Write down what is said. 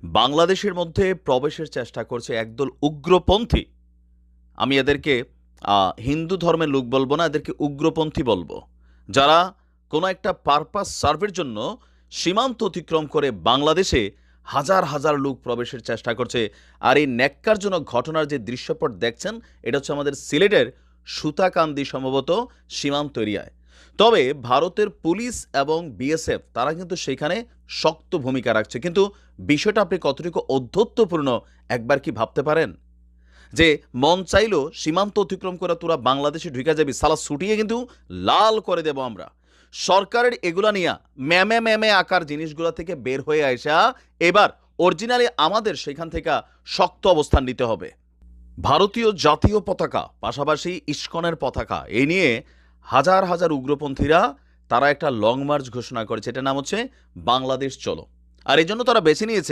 বাংলাদেশের মধ্যে প্রবেশের চেষ্টা করছে একদল উগ্রপন্থী। আমি এদেরকে হিন্দু ধর্মের লোক বলবো না, এদেরকে উগ্রপন্থী বলবো, যারা কোনো একটা পারপাস সার্ভের জন্য সীমান্ত অতিক্রম করে বাংলাদেশে হাজার হাজার লোক প্রবেশের চেষ্টা করছে। আর এই ন্যাক্কারজনক ঘটনার যে দৃশ্যপট দেখছেন, এটা হচ্ছে আমাদের সিলেটের সুতাকান্দি সম্ভবত সীমান্ত এরিয়ায়। তবে ভারতের পুলিশ এবং বিএসএফ তারা কিন্তু সেখানে শক্ত ভূমিকা রাখছে। কিন্তু বিষয়টা আপনি কতটুকু অধ্যত্বপূর্ণ একবার কি ভাবতে পারেন? যে মন চাইলো সীমান্ত অতিক্রম করে তোরা বাংলাদেশে ঢুকে যাবি, সালা ছুটিয়ে কিন্তু লাল করে দেব আমরা। সরকারের এগুলা নিয়ে ম্যামে ম্যামে আকার জিনিসগুলা থেকে বের হয়ে আসা এবার অরিজিনালি আমাদের সেখান থেকে শক্ত অবস্থান নিতে হবে। ভারতীয় জাতীয় পতাকা পাশাপাশি ইস্কনের পতাকা এই নিয়ে হাজার হাজার উগ্রপন্থীরা তারা একটা লং মার্চ ঘোষণা করেছে, এটার নাম হচ্ছে বাংলাদেশ চলো। আর এই জন্য তারা বেছে নিয়েছে